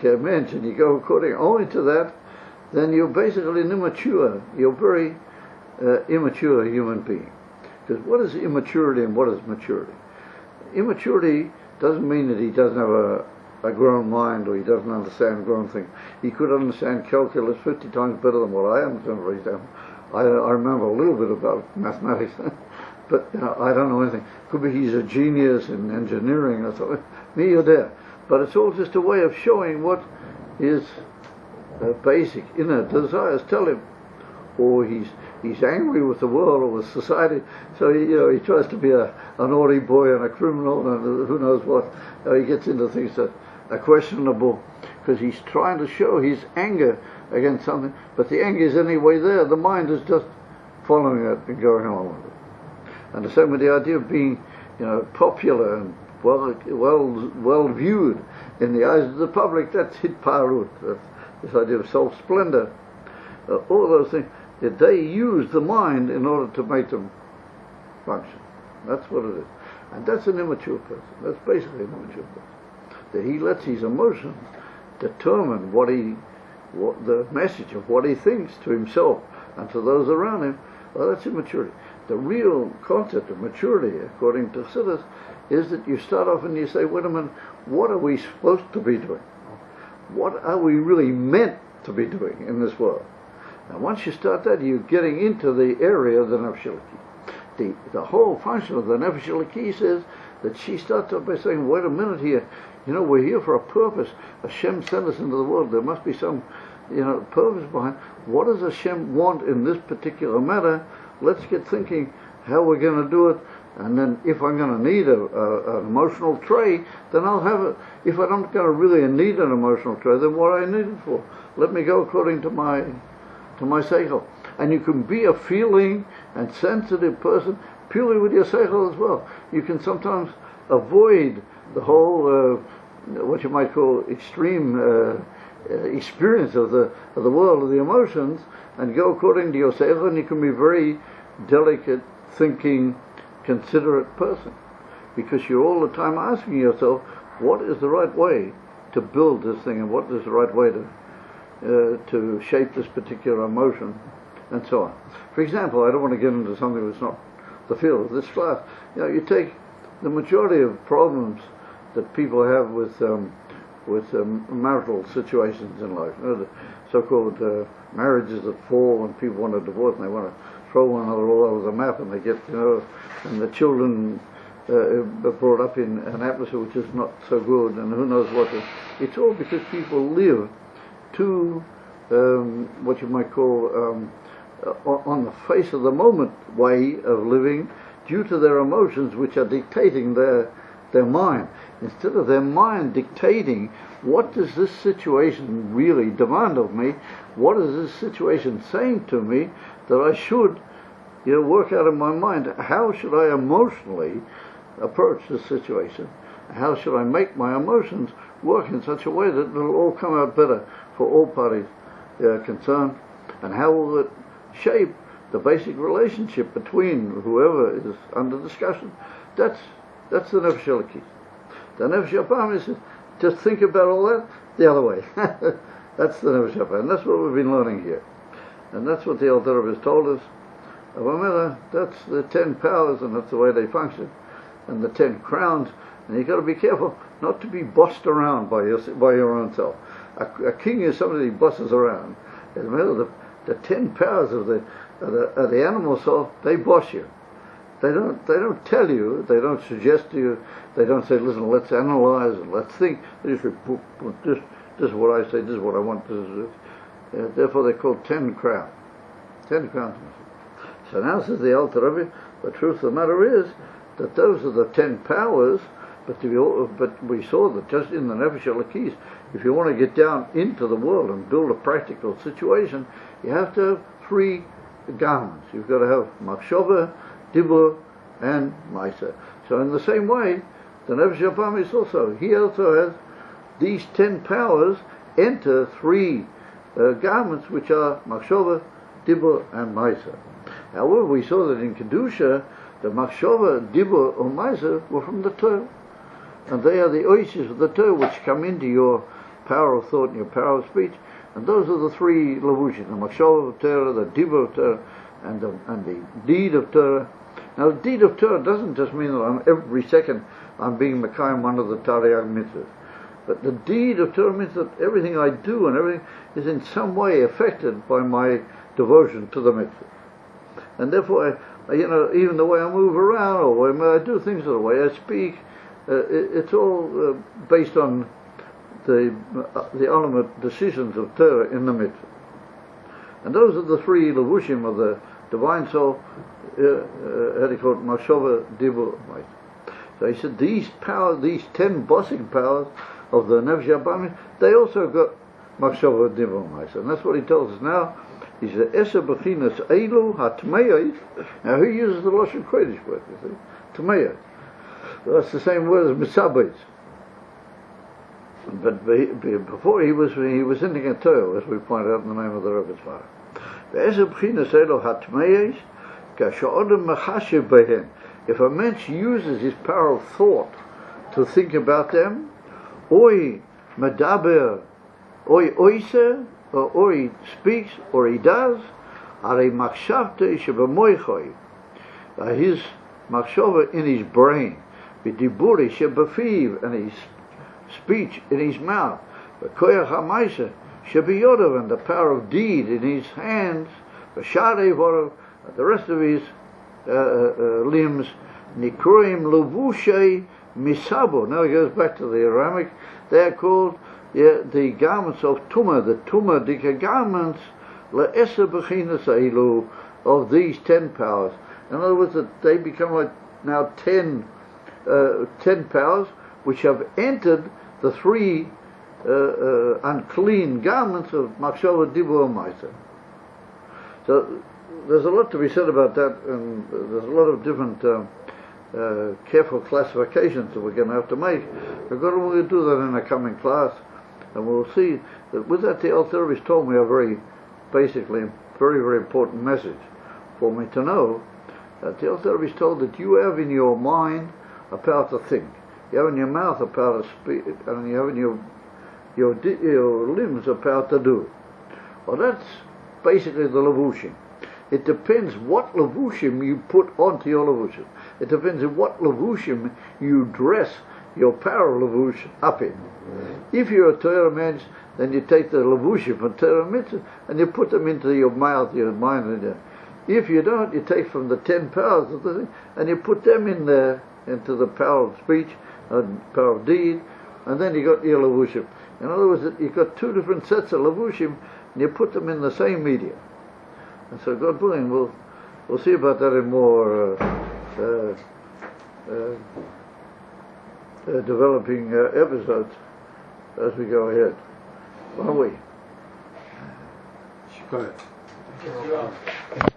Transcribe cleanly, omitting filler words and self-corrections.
mensch and you go according only to that, then you're basically an immature. You're very immature human being. Because what is immaturity and what is maturity? Immaturity doesn't mean that he doesn't have a grown mind or he doesn't understand grown things. He could understand calculus 50 times better than what I understand, for example. I remember a little bit about mathematics, but I don't know anything. Could be he's a genius in engineering or something. Me or there. But it's all just a way of showing what his basic inner desires tell him. Or he's angry with the world or with society, so he tries to be a naughty boy and a criminal and who knows what. He gets into things that are questionable because he's trying to show his anger against something, but the anger is anyway there. The mind is just following it and going along with it. And the same with the idea of being, popular and well viewed in the eyes of the public. That's hitparut. This idea of self-splendor. All those things. That they use the mind in order to make them function. That's what it is. And that's an immature person. That's basically an immature person. That he lets his emotions determine the message of what he thinks to himself and to those around him. Well, that's immaturity. The real concept of maturity, according to Chassidus, is that you start off and you say, wait a minute, what are we supposed to be doing? What are we really meant to be doing in this world? And once you start that, you're getting into the area of the Nefesh Elokis. The whole function of the Nefesh Elokis is that she starts off by saying, wait a minute here, we're here for a purpose. Hashem sent us into the world. There must be some, purpose behind. What does Hashem want in this particular matter? Let's get thinking how we're going to do it. And then if I'm going to need an emotional tray, then I'll have it. If I'm not going to really need an emotional tray, then what do I need it for? Let me go according to my seichel. And you can be a feeling and sensitive person purely with your seichel as well. You can sometimes avoid the whole what you might call extreme experience of the world of the emotions and go according to your seichel, and you can be a very delicate, thinking, considerate person, because you're all the time asking yourself, what is the right way to build this thing, and what is the right way to shape this particular emotion, and so on. For example, I don't want to get into something that's not the field of this class. You take the majority of problems that people have with marital situations in life. The so-called marriages that fall when people want a divorce and they want to throw one another all over the map, and they get, and the children are brought up in an atmosphere which is not so good, and who knows what. It's all because people live to what you might call on the face of the moment way of living due to their emotions, which are dictating their mind. Instead of their mind dictating what does this situation really demand of me, what is this situation saying to me that I should work out in my mind, how should I emotionally approach this situation? How should I make my emotions work in such a way that it will all come out better for all parties concerned? And how will it shape the basic relationship between whoever is under discussion? That's the Nefesh Elokis. The Nefesh Apam is just think about all that the other way. That's the Nefesh Apam, and that's what we've been learning here. And that's what the Alter Rebbe has told us. That's the 10 powers, and that's the way they function, and the 10 crowns. And you've got to be careful not to be bossed around by your own self. A king is somebody who bosses around. The 10 powers of the animal soul, they boss you. They don't tell you, they don't suggest to you, they don't say, listen, let's analyze and let's think. They just say, this is what I say, this is what I want, this is it. Therefore they're called 10 crowns. 10 crowns. So now says the Alter Rebbe, the truth of the matter is that those are the 10 powers, but we saw that just in the Nefesh Elokis, if you want to get down into the world and build a practical situation, you have to have 3 garments. You've got to have machshava, dibur, and maisa. So in the same way, the Nefesh Apam is also, he also has these 10 powers enter 3 garments, which are machshava, dibur, and maisa. However, we saw that in Kedusha, the machshava, dibur, or maisa were from the Torah. And they are the oasis of the Torah which come into your power of thought and your power of speech. And those are the three levushim: the machshava of Torah, the dibur of Torah, and the deed of Torah. Now, the deed of Torah doesn't just mean that every second I'm being mekayim one of the Tariag mitzvahs. But the deed of Torah means that everything I do and everything is in some way affected by my devotion to the mitzvah. And therefore, even the way I move around, or the way I do things, or the way I speak, it's all based on the ultimate decisions of Torah in the mitzvah. And those are the three levushim of the divine soul, how do you call it, machshava, dibur, might. So he said these 10 bossing powers of the nefesh habamim, they also got machshava, dibur, might. And that's what he tells us now. He said, Esa bechinas elu hatmeyos. Now he uses the Lashon Kodesh word, you see, tmeyos. That's the same word as misabes. But before he was in the Torah, as we pointed out in the name of the Rebbe's father. Esa bechinas elu hatmeyos, kashodem mechashev behem. If a man uses his power of thought to think about them, oi medaber, oi oiser, or he speaks, or he does, are machshavte shebemoichoi, his machshava in his brain, b'diburi shebefiv, and his speech in his mouth, v'koyach ha'maisa shebeyodav, and the power of deed in his hands, v'sharei vorav, the rest of his limbs, nikroim levushei misabo. Now he goes back to the Aramic. They are called the garments of Tumah, the Tumah dika garments, le'esa bechinas eilu, of these 10 powers. In other words, that they become like now 10 powers which have entered the 3 unclean garments of machshava, dibur, and ma'aseh. So there's a lot to be said about that, and there's a lot of different careful classifications that we're going to have to make. We're going to do that in a coming class. And we'll see that with that the Alter Rebbe told me a very very important message for me to know. That the Alter Rebbe told that you have in your mind a power to think, you have in your mouth a power to speak, and you have in your limbs a power to do. Well, that's basically the levushim. It depends what levushim you put onto your levushim. It depends on what levushim you dress your power levush up in. If you're a Torah man, then you take the levushim from Torah mitzvah and you put them into your mouth, your mind, and your. If you don't, you take from the 10 powers of the thing and you put them in there into the power of speech and power of deed, and then you got your levushim. In other words, you've got 2 different sets of levushim and you put them in the same media. And so, God willing, we'll see about that in more developing episodes as we go ahead. Won't we? Go ahead.